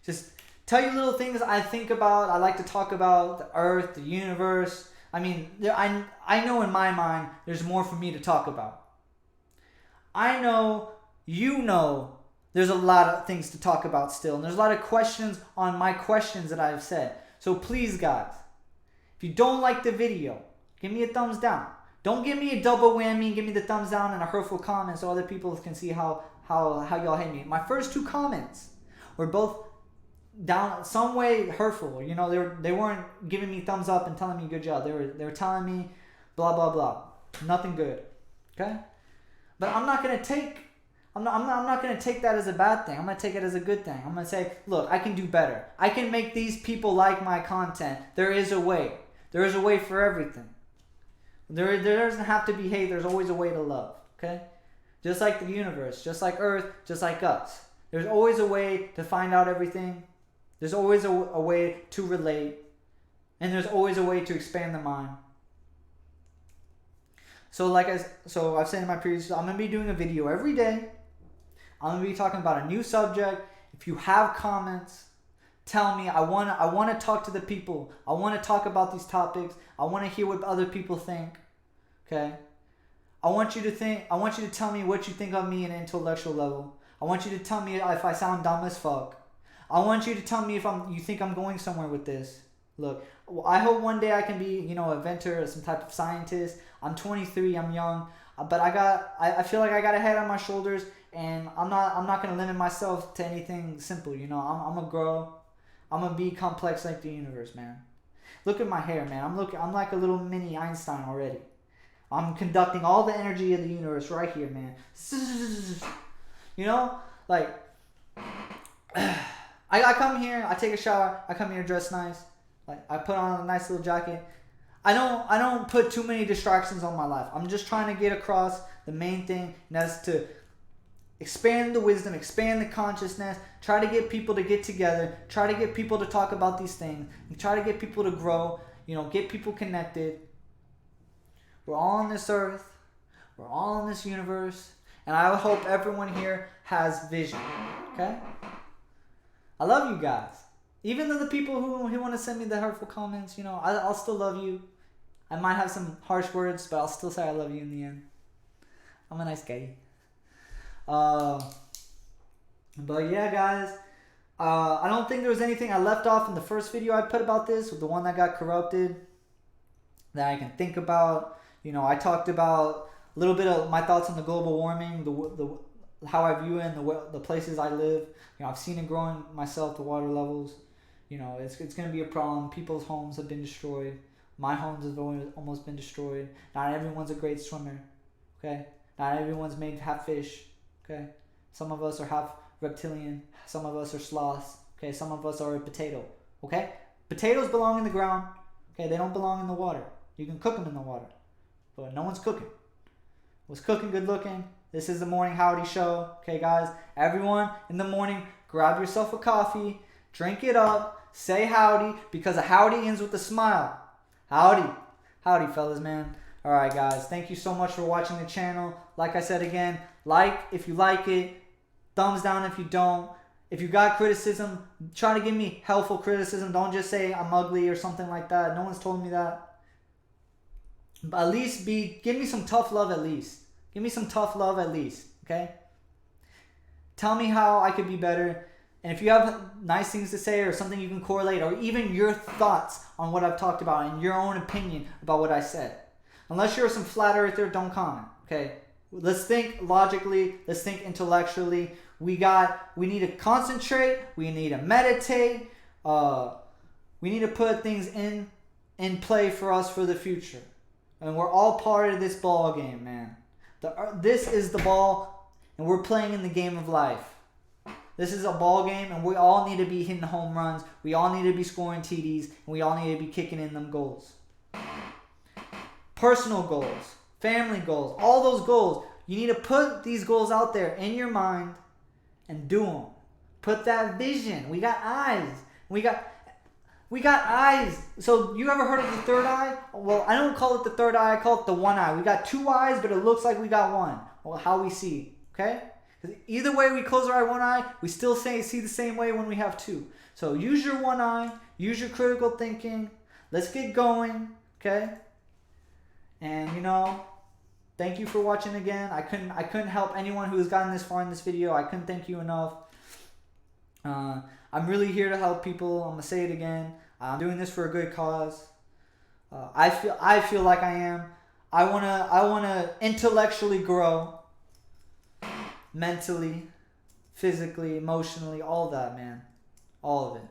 just tell you little things I think about. I like to talk about the earth, the universe. I mean, I know in my mind there's more for me to talk about. I know, you know, there's a lot of things to talk about still. And there's a lot of questions on my questions that I've said. So please, guys, if you don't like the video, give me a thumbs down. Don't give me a double whammy. Give me the thumbs down and a hurtful comment so other people can see how y'all hate me. My first 2 comments were both down some way hurtful. You know, they weren't giving me thumbs up and telling me good job. They were telling me blah blah blah. Nothing good. Okay? But I'm not gonna take that as a bad thing. I'm gonna take it as a good thing. I'm gonna say, look, I can do better. I can make these people like my content. There is a way. There is a way for everything. There doesn't have to be hate. There's always a way to love. Okay? Just like the universe, just like Earth, just like us. There's always a way to find out everything. There's always a way to relate. And there's always a way to expand the mind. So I've said in my previous, I'm going to be doing a video every day. I'm going to be talking about a new subject. If you have comments, tell me. I want to talk to the people. I want to talk about these topics. I want to hear what other people think. Okay? I want you to tell me what you think of me at an intellectual level. I want you to tell me if I sound dumb as fuck. I want you to tell me if you think I'm going somewhere with this. Look, I hope one day I can be, you know, an inventor or some type of scientist. I'm 23, I'm young, but I feel like I got a head on my shoulders, and I'm not gonna limit myself to anything simple. You know, I'm gonna grow. I'm gonna be complex like the universe, man. Look at my hair, man. I'm like a little mini Einstein already. I'm conducting all the energy of the universe right here, man. You know, like I come here, I take a shower, I come here dressed nice. Like, I put on a nice little jacket. I don't put too many distractions on my life. I'm just trying to get across the main thing, and that's to expand the wisdom, expand the consciousness, try to get people to get together, try to get people to talk about these things, and try to get people to grow, you know, get people connected. We're all on this earth. We're all in this universe. And I hope everyone here has vision. Okay? I love you guys. Even though the people who want to send me the hurtful comments, you know, I'll still love you. I might have some harsh words, but I'll still say I love you in the end. I'm a nice guy. But yeah, guys. I don't think there was anything I left off in the first video I put about this, with the one that got corrupted, that I can think about. You know, I talked about a little bit of my thoughts on the global warming, the how I view it, and the places I live. You know, I've seen it growing myself, the water levels. You know, it's going to be a problem. People's homes have been destroyed. My homes have almost been destroyed. Not everyone's a great swimmer. Okay? Not everyone's made half fish. Okay? Some of us are half reptilian. Some of us are sloths. Okay? Some of us are a potato. Okay? Potatoes belong in the ground. Okay? They don't belong in the water. You can cook them in the water. But no one's cooking. Was cooking good looking? This is the Morning Howdy Show. Okay, guys? Everyone in the morning, grab yourself a coffee. Drink it up. Say howdy, because a howdy ends with a smile. Howdy. Howdy, fellas, man. Alright, guys. Thank you so much for watching the channel. Like I said again, like if you like it. Thumbs down if you don't. If you got criticism, try to give me helpful criticism. Don't just say I'm ugly or something like that. No one's told me that. But at least give me some tough love at least. Give me some tough love at least. Okay? Tell me how I could be better. And if you have nice things to say or something you can correlate, or even your thoughts on what I've talked about and your own opinion about what I said. Unless you're some flat earther, don't comment. Okay? Let's think logically. Let's think intellectually. We need to concentrate. We need to meditate. We need to put things in play for us for the future. And we're all part of this ball game, man. This is the ball, and we're playing in the game of life. This is a ball game, and we all need to be hitting home runs. We all need to be scoring TDs, and we all need to be kicking in them goals. Personal goals, family goals, all those goals. You need to put these goals out there in your mind and do them. Put that vision. We got eyes. We got eyes. So you ever heard of the third eye? Well, I don't call it the third eye. I call it the one eye. We got two eyes, but it looks like we got one. Well, how we see. Okay? Because either way we close our one eye, we still see the same way when we have two. So use your one eye. Use your critical thinking. Let's get going. Okay? And, you know, thank you for watching again. I couldn't help anyone who has gotten this far in this video. I couldn't thank you enough. I'm really here to help people. I'm gonna say it again. I'm doing this for a good cause. I feel like I am. I wanna intellectually grow, mentally, physically, emotionally, all that, man, all of it.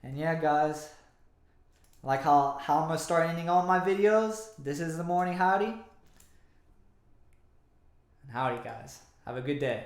And yeah, guys, like how I'm gonna start ending all my videos. This is the Morning Howdy. And howdy, guys. Have a good day.